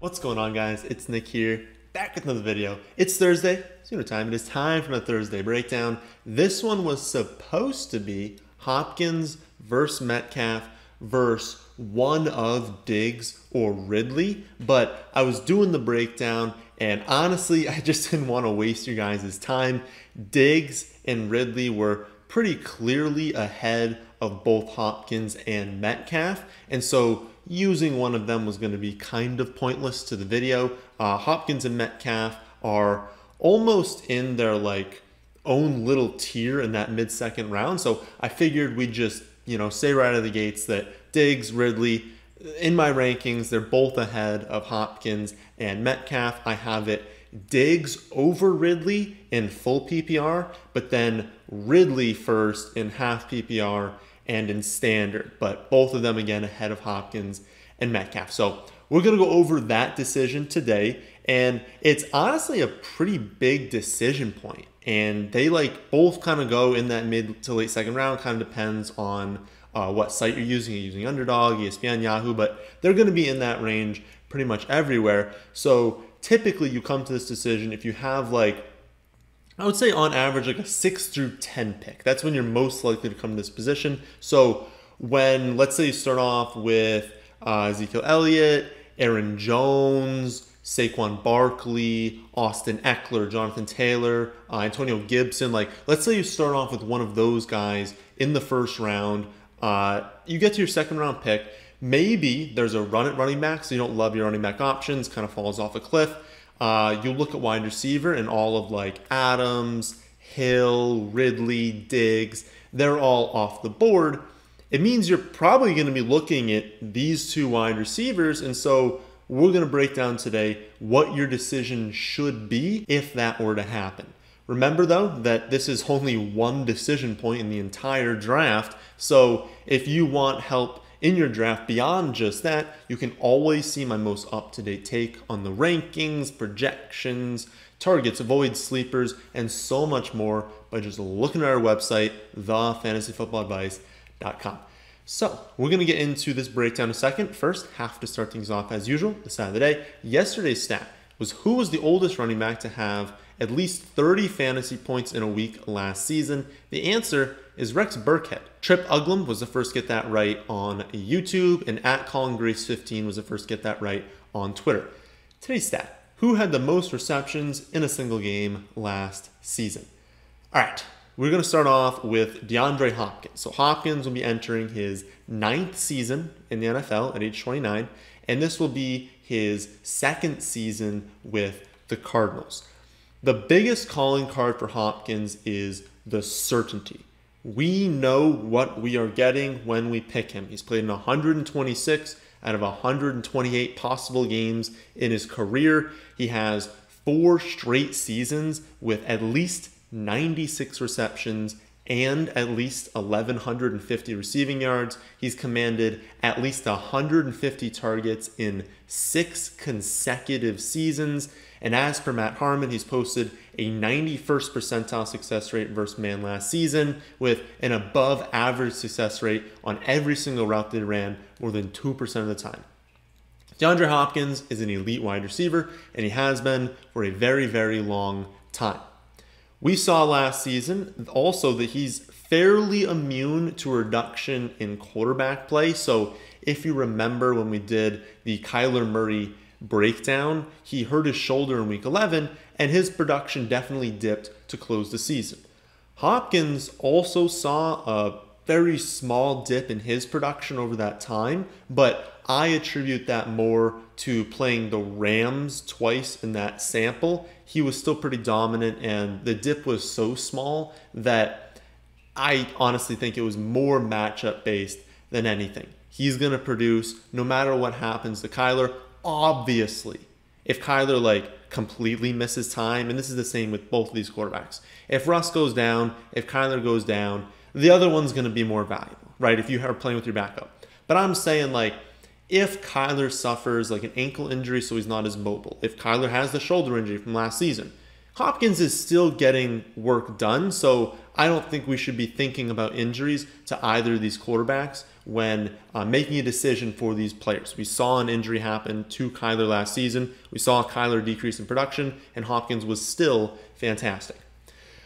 What's going on, guys? It's Nick here, back with another video. It's Thursday, so you know time. It is time for a Thursday breakdown. This one was supposed to be Hopkins versus Metcalf versus one of Diggs or Ridley, but I was doing the breakdown, and honestly, I just didn't want to waste you guys' time. Diggs and Ridley were pretty clearly ahead of both Hopkins and Metcalf, and so using one of them was going to be kind of pointless to the video. Hopkins and Metcalf are almost in their own little tier in that mid-second round, so I figured we'd just say right out of the gates that Diggs, Ridley, in my rankings, they're both ahead of Hopkins and Metcalf. I have it Diggs over Ridley in full PPR, but then Ridley first in half PPR and in standard, but both of them again ahead of Hopkins and Metcalf. So we're going to go over that decision today, and it's honestly a pretty big decision point, and they both kind of go in that mid to late second round. Kind of depends on what site you're using. You're using Underdog, ESPN, Yahoo, but they're going to be in that range pretty much everywhere. So typically you come to this decision if you have I would say on average a 6 through 10 pick. That's when you're most likely to come to this position. So when, let's say you start off with Ezekiel Elliott, Aaron Jones, Saquon Barkley, Austin Eckler, Jonathan Taylor, Antonio Gibson, let's say you start off with one of those guys in the first round, you get to your second round pick, maybe there's a run at running back, so you don't love your running back options, kind of falls off a cliff. You look at wide receiver and all of Adams, Hill, Ridley, Diggs, they're all off the board. It means you're probably going to be looking at these two wide receivers, and so we're going to break down today what your decision should be if that were to happen. Remember though that this is only one decision point in the entire draft, so if you want help in your draft beyond just that, you can always see my most up-to-date take on the rankings, projections, targets, avoids, sleepers, and so much more by just looking at our website, thefantasyfootballadvice.com. So we're going to get into this breakdown in a second. First, have to start things off as usual, the stat of the day. Yesterday's stat was who was the oldest running back to have at least 30 fantasy points in a week last season. The answer is Rex Burkhead. Trip Uglum was the first to get that right on YouTube, and at ColinGrace15 was the first to get that right on Twitter. Today's stat: who had the most receptions in a single game last season? All right, we're going to start off with DeAndre Hopkins. So Hopkins will be entering his 9th season in the NFL at age 29, and this will be his 2nd season with the Cardinals. The biggest calling card for Hopkins is the certainty. We know what we are getting when we pick him. He's played in 126 out of 128 possible games in his career. He has 4 straight seasons with at least 96 receptions and at least 1,150 receiving yards. He's commanded at least 150 targets in 6 consecutive seasons. And as per Matt Harmon, he's posted a 91st percentile success rate versus man last season with an above average success rate on every single route that he ran more than 2% of the time. DeAndre Hopkins is an elite wide receiver, and he has been for a very, very long time. We saw last season also that he's fairly immune to a reduction in quarterback play. So if you remember when we did the Kyler Murray breakdown, he hurt his shoulder in week 11, and his production definitely dipped to close the season. Hopkins also saw a very small dip in his production over that time, but I attribute that more to playing the Rams twice in that sample. He was still pretty dominant, and the dip was so small that I honestly think it was more matchup based than anything. He's going to produce no matter what happens to Kyler. Obviously, if Kyler completely misses time, and this is the same with both of these quarterbacks, if Russ goes down, if Kyler goes down, the other one's going to be more valuable, right? If you are playing with your backup. But I'm saying if Kyler suffers an ankle injury so he's not as mobile, if Kyler has the shoulder injury from last season, Hopkins is still getting work done, so I don't think we should be thinking about injuries to either of these quarterbacks when making a decision for these players. We saw an injury happen to Kyler last season. We saw Kyler decrease in production, and Hopkins was still fantastic.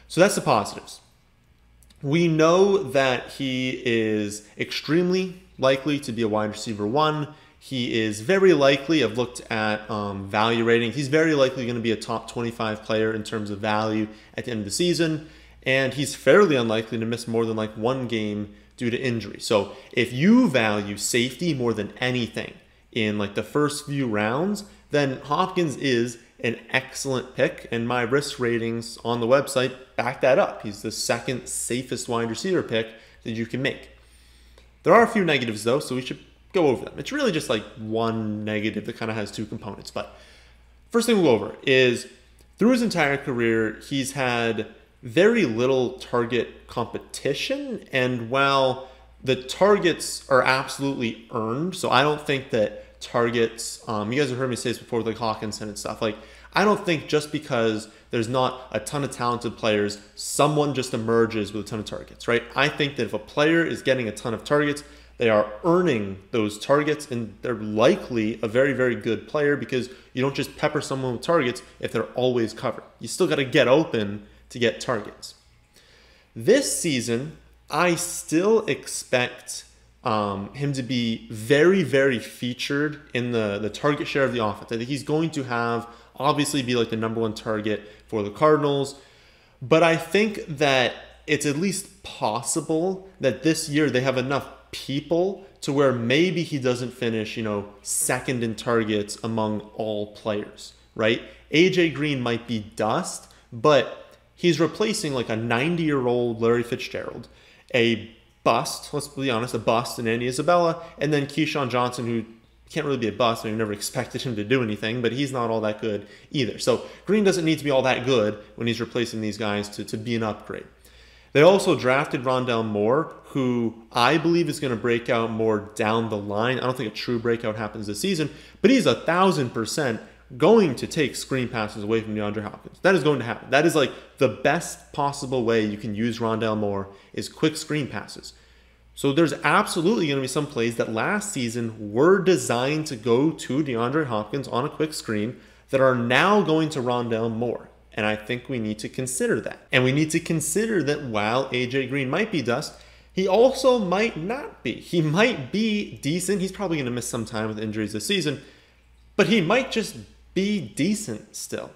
So that's the positives. We know that he is extremely likely to be a wide receiver 1. He is very likely, I've looked at value rating, he's very likely going to be a top 25 player in terms of value at the end of the season. And he's fairly unlikely to miss more than like 1 game due to injury. So if you value safety more than anything in like the first few rounds, then Hopkins is an excellent pick. And my risk ratings on the website back that up. He's the second safest wide receiver pick that you can make. There are a few negatives though, so we should go over them. It's really just like one negative that kind of has 2 components. But first thing we'll go over is through his entire career, he's had very little target competition. And while the targets are absolutely earned, so I don't think that targets, you guys have heard me say this before with like Hawkinson and stuff, like I don't think just because there's not a ton of talented players, someone just emerges with a ton of targets, right? I think that if a player is getting a ton of targets, they are earning those targets, and they're likely a very, very good player because you don't just pepper someone with targets if they're always covered. You still got to get open to get targets. This season, I still expect him to be very, very featured in the target share of the offense. I think he's going to have, obviously, be like the #1 target for the Cardinals. But I think that it's at least possible that this year they have enough people to where maybe he doesn't finish, second in targets among all players, right? AJ Green might be dust, but he's replacing like a 90-year-old Larry Fitzgerald, a bust, let's be honest, a bust in Andy Isabella, and then Keyshawn Johnson, who can't really be a bust. I mean, we never expected him to do anything, but he's not all that good either. So Green doesn't need to be all that good when he's replacing these guys to be an upgrade. They also drafted Rondale Moore, who I believe is going to break out more down the line. I don't think a true breakout happens this season, but he's 1,000% going to take screen passes away from DeAndre Hopkins. That is going to happen. That is like the best possible way you can use Rondale Moore is quick screen passes. So there's absolutely going to be some plays that last season were designed to go to DeAndre Hopkins on a quick screen that are now going to Rondale Moore. And I think we need to consider that. And we need to consider that while AJ Green might be dust, he also might not be. He might be decent. He's probably going to miss some time with injuries this season, but he might just be decent still.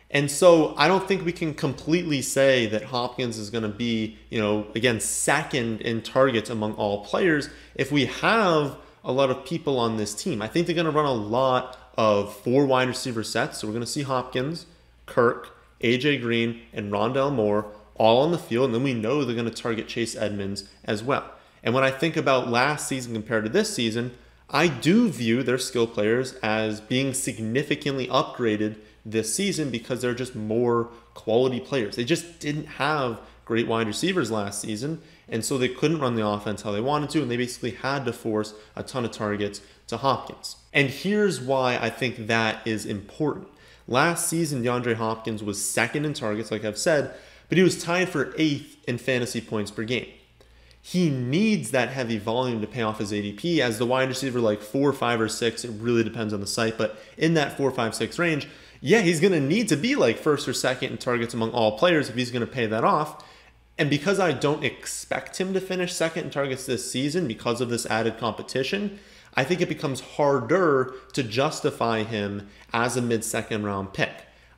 And so I don't think we can completely say that Hopkins is going to be, again, second in targets among all players if we have a lot of people on this team. I think they're going to run a lot of 4 wide receiver sets. So we're going to see Hopkins, Kirk, AJ Green, and Rondale Moore all on the field, and then we know they're going to target Chase Edmonds as well. And when I think about last season compared to this season, I do view their skill players as being significantly upgraded this season because they're just more quality players. They just didn't have great wide receivers last season, and so they couldn't run the offense how they wanted to, and they basically had to force a ton of targets to Hopkins. And here's why I think that is important. Last season, DeAndre Hopkins was second in targets, like I've said, but he was tied for 8th in fantasy points per game. He needs that heavy volume to pay off his ADP as the wide receiver like 4, 5, or 6. It really depends on the site, but in that 4, 5, 6 range, yeah, he's going to need to be like first or second in targets among all players if he's going to pay that off. And because I don't expect him to finish second in targets this season because of this added competition, I think it becomes harder to justify him as a mid-second round pick.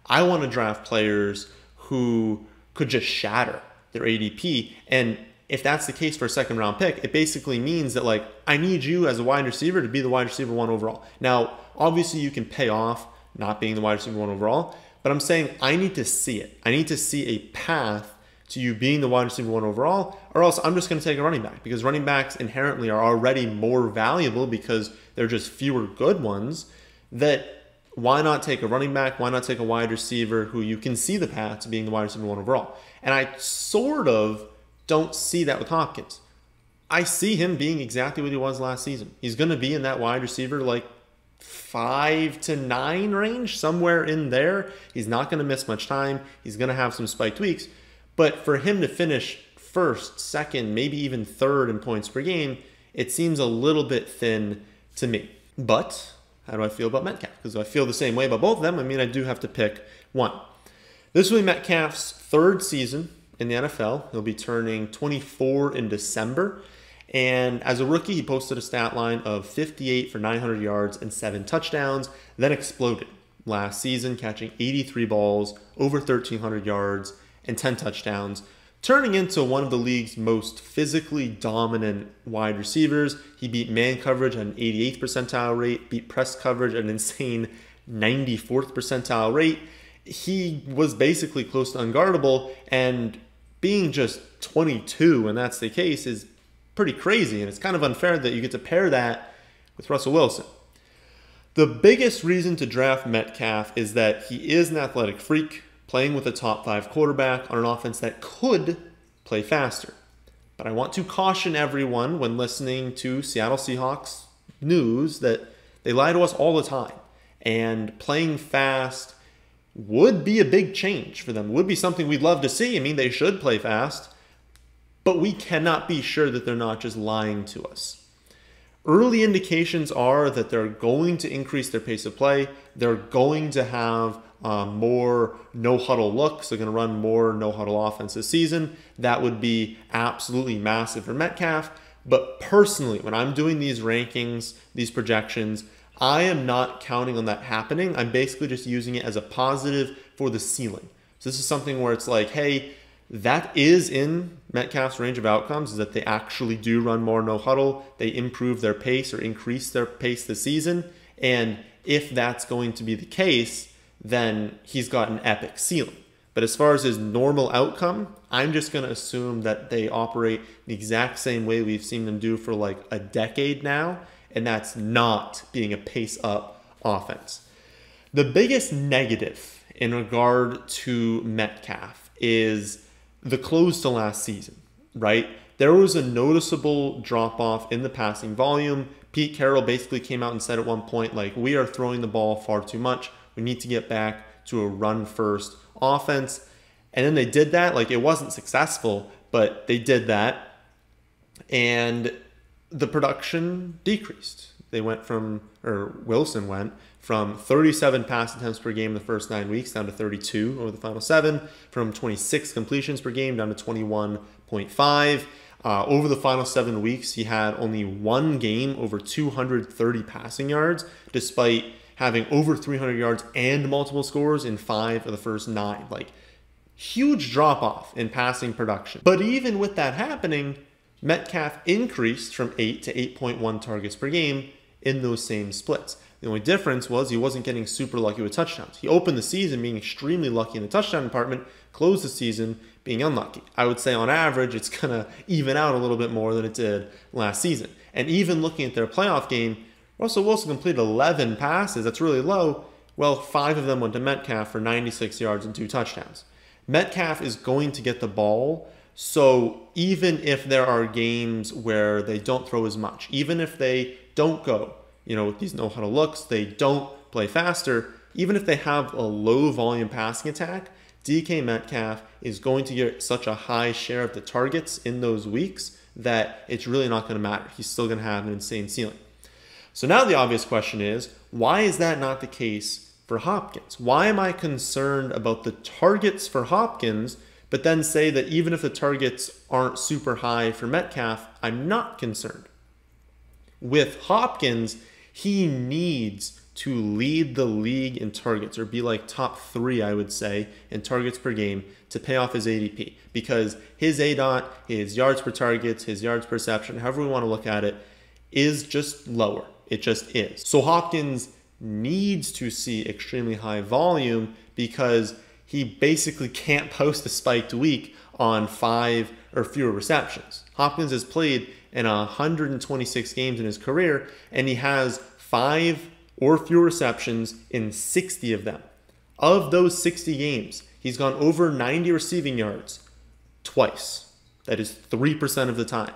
I want to draft players who could just shatter their ADP. And if that's the case for a second round pick, it basically means that like I need you as a wide receiver to be the wide receiver 1 overall. Now, obviously you can pay off not being the wide receiver 1 overall, but I'm saying I need to see it. I need to see a path to you being the wide receiver 1 overall, or else I'm just going to take a running back because running backs inherently are already more valuable because there are just fewer good ones. That why not take a running back? Why not take a wide receiver who you can see the path to being the wide receiver 1 overall? And I sort of don't see that with Hopkins. I see him being exactly what he was last season. He's going to be in that wide receiver like 5 to 9 range, somewhere in there. He's not going to miss much time. He's going to have some spiked weeks. But for him to finish first, second, maybe even third in points per game, it seems a little bit thin to me. But how do I feel about Metcalf? Because I feel the same way about both of them. I mean, I do have to pick one. This will be Metcalf's third season in the NFL. He'll be turning 24 in December. And as a rookie, he posted a stat line of 58 for 900 yards and 7 touchdowns, then exploded last season, catching 83 balls, over 1,300 yards, and 10 touchdowns, turning into one of the league's most physically dominant wide receivers. He beat man coverage at an 88th percentile rate, beat press coverage at an insane 94th percentile rate. He was basically close to unguardable, and being just 22, and that's the case, is pretty crazy, and it's kind of unfair that you get to pair that with Russell Wilson. The biggest reason to draft Metcalf is that he is an athletic freak, playing with a top 5 quarterback on an offense that could play faster. But I want to caution everyone when listening to Seattle Seahawks news that they lie to us all the time, and playing fast would be a big change for them. Would be something we'd love to see. I mean, they should play fast, but we cannot be sure that they're not just lying to us. Early indications are that they're going to increase their pace of play. They're going to have more no-huddle looks. They're going to run more no-huddle offense this season. That would be absolutely massive for Metcalf. But personally, when I'm doing these rankings, these projections, I am not counting on that happening. I'm basically just using it as a positive for the ceiling. So this is something where it's like, hey, that is in Metcalf's range of outcomes, is that they actually do run more no huddle. They improve their pace or increase their pace this season. And if that's going to be the case, then he's got an epic ceiling. But as far as his normal outcome, I'm just going to assume that they operate the exact same way we've seen them do for like a decade now. And that's not being a pace-up offense. The biggest negative in regard to Metcalf is the close to last season, right? There was a noticeable drop-off in the passing volume. Pete Carroll basically came out and said at one point, like, we are throwing the ball far too much. We need to get back to a run-first offense. And then they did that. Like, it wasn't successful, but they did that. And the production decreased. Wilson went from 37 pass attempts per game in the first 9 weeks down to 32 over the final 7, from 26 completions per game down to 21.5. Over the final 7 weeks, he had only one game over 230 passing yards, despite having over 300 yards and multiple scores in 5 of the first 9. Like, huge drop-off in passing production. But even with that happening, Metcalf increased from 8 to 8.1 targets per game in those same splits. The only difference was he wasn't getting super lucky with touchdowns. He opened the season being extremely lucky in the touchdown department, closed the season being unlucky. I would say on average, it's going to even out a little bit more than it did last season. And even looking at their playoff game, Russell Wilson completed 11 passes. That's really low. Well, 5 of them went to Metcalf for 96 yards and 2 touchdowns. Metcalf is going to get the ball. So even if there are games where they don't throw as much, even if they don't go, with these no-huddle looks, they don't play faster, even if they have a low-volume passing attack, DK Metcalf is going to get such a high share of the targets in those weeks that it's really not going to matter. He's still going to have an insane ceiling. So now the obvious question is, why is that not the case for Hopkins? Why am I concerned about the targets for Hopkins, but then say that even if the targets aren't super high for Metcalf, I'm not concerned? With Hopkins, he needs to lead the league in targets, or be like top 3, I would say, in targets per game to pay off his ADP, because his ADOT, his yards per targets, his yards per reception, however we want to look at it, is just lower. It just is. So Hopkins needs to see extremely high volume because he basically can't post a spiked week on 5 or fewer receptions. Hopkins has played in 126 games in his career, and he has 5 or fewer receptions in 60 of them. Of those 60 games, he's gone over 90 receiving yards twice. That is 3% of the time.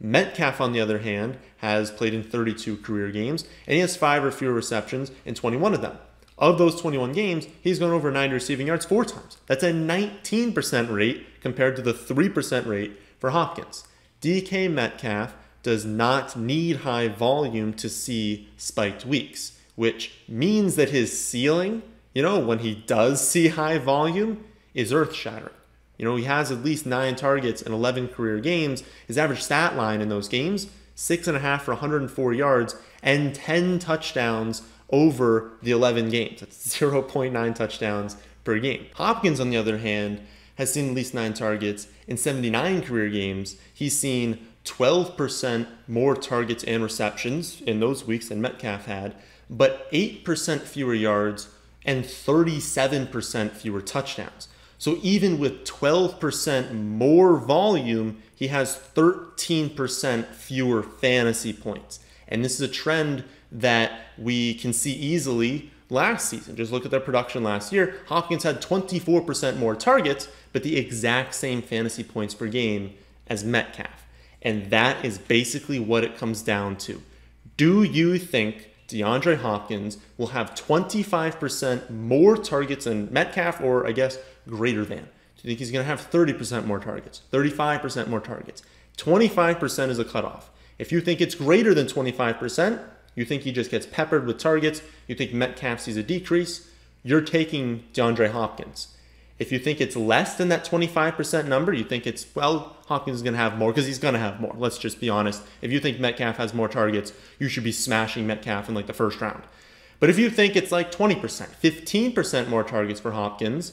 Metcalf, on the other hand, has played in 32 career games, and he has 5 or fewer receptions in 21 of them. Of those 21 games, he's gone over 90 receiving yards 4 times. That's a 19% rate compared to the 3% rate for Hopkins. DK Metcalf does not need high volume to see spiked weeks, which means that his ceiling, when he does see high volume, is earth-shattering. He has at least 9 targets in 11 career games. His average stat line in those games, 6.5 for 104 yards and 10 touchdowns over the 11 games. That's 0.9 touchdowns per game. Hopkins, on the other hand, has seen at least 9 targets in 79 career games. He's seen 12% more targets and receptions in those weeks than Metcalf had, but 8% fewer yards and 37% fewer touchdowns. So even with 12% more volume, he has 13% fewer fantasy points. And this is a trend that we can see easily last season. Just look at their production last year. Hopkins had 24% more targets, but the exact same fantasy points per game as Metcalf. And that is basically what it comes down to. Do you think DeAndre Hopkins will have 25% more targets than Metcalf, or I guess greater than? Do you think he's going to have 30% more targets, 35% more targets? 25% is a cutoff. If you think it's greater than 25%, you think he just gets peppered with targets, you think Metcalf sees a decrease, you're taking DeAndre Hopkins. If you think it's less than that 25% number, you think it's, well, Hopkins is going to have more because he's going to have more. Let's just be honest. If you think Metcalf has more targets, you should be smashing Metcalf in like the first round. But if you think it's like 20%, 15% more targets for Hopkins,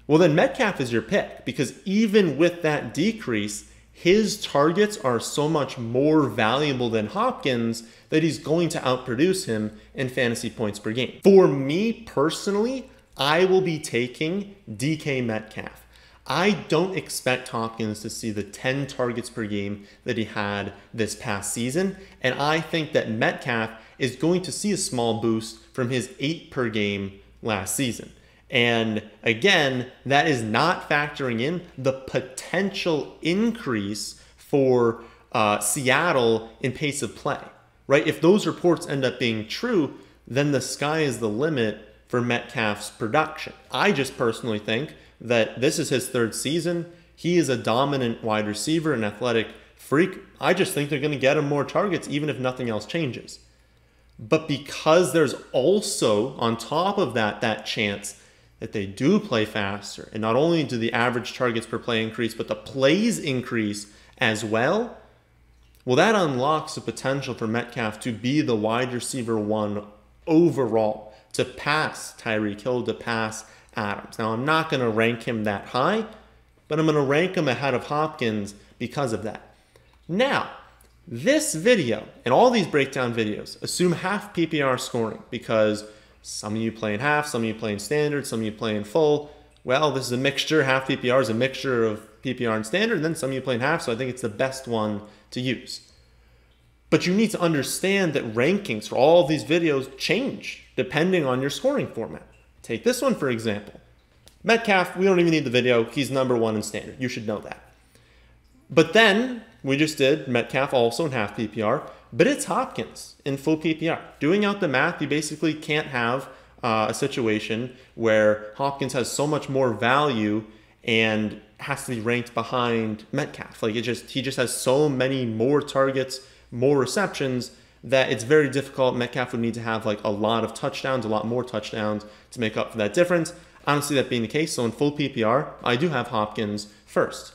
well, then Metcalf is your pick, because even with that decrease, his targets are so much more valuable than Hopkins that he's going to outproduce him in fantasy points per game. For me personally, I will be taking DK Metcalf. I don't expect Hopkins to see the 10 targets per game that he had this past season, and I think that Metcalf is going to see a small boost from his 8 per game last season. And again, that is not factoring in the potential increase for Seattle in pace of play, right? If those reports end up being true, then the sky is the limit for Metcalf's production. I just personally think that this is his 3rd season. He is a dominant wide receiver, an athletic freak. I just think they're going to get him more targets even if nothing else changes. But because there's also, on top of that, that chance that they do play faster, and not only do the average targets per play increase, but the plays increase as well, well, that unlocks the potential for Metcalf to be the wide receiver 1 overall, to pass Tyreek Hill, to pass Adams. Now, I'm not going to rank him that high, but I'm going to rank him ahead of Hopkins because of that. Now, this video and all these breakdown videos assume half PPR scoring, because some of you play in half, some of you play in standard, some of you play in full. Well, this is a mixture. Half PPR is a mixture of PPR and standard, and then some of you play in half, so I think it's the best one to use. But you need to understand that rankings for all of these videos change depending on your scoring format. Take this one, for example. Metcalf, we don't even need the video. He's number 1 in standard. You should know that. But then we just did Metcalf also in half PPR, but it's Hopkins in full PPR. Doing out the math, you basically can't have a situation where Hopkins has so much more value and has to be ranked behind Metcalf. Like he just has so many more targets, more receptions, that it's very difficult. Metcalf would need to have like a lot of touchdowns, a lot more touchdowns to make up for that difference. I don't see that being the case. So in full PPR, I do have Hopkins first.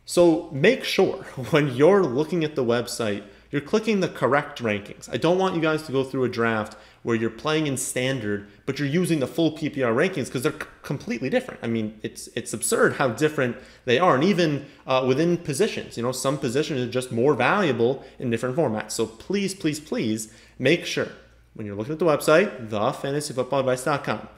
So make sure when you're looking at the website, you're clicking the correct rankings. I don't want you guys to go through a draft where you're playing in standard, but you're using the full PPR rankings, because they're completely different. I mean, it's absurd how different they are. And even within positions, some positions are just more valuable in different formats. So please, please, please make sure when you're looking at the website, thefantasyfootballadvice.com,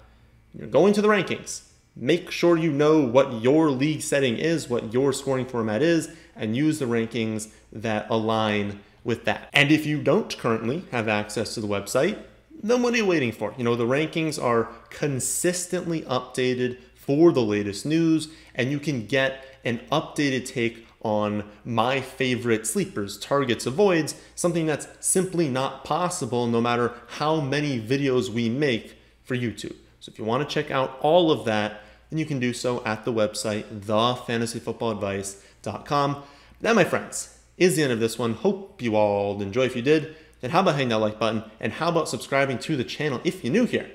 you're going to the rankings, make sure you know what your league setting is, what your scoring format is, and use the rankings that align with that. And if you don't currently have access to the website, then what are you waiting for? The rankings are consistently updated for the latest news, and you can get an updated take on my favorite sleepers, targets, avoids, something that's simply not possible no matter how many videos we make for YouTube. So if you want to check out all of that, then you can do so at the website, thefantasyfootballadvice.com. That, my friends, is the end of this one. Hope you all enjoy. If you did, then how about hitting that like button, and how about subscribing to the channel if you're new here?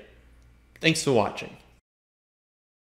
Thanks for watching.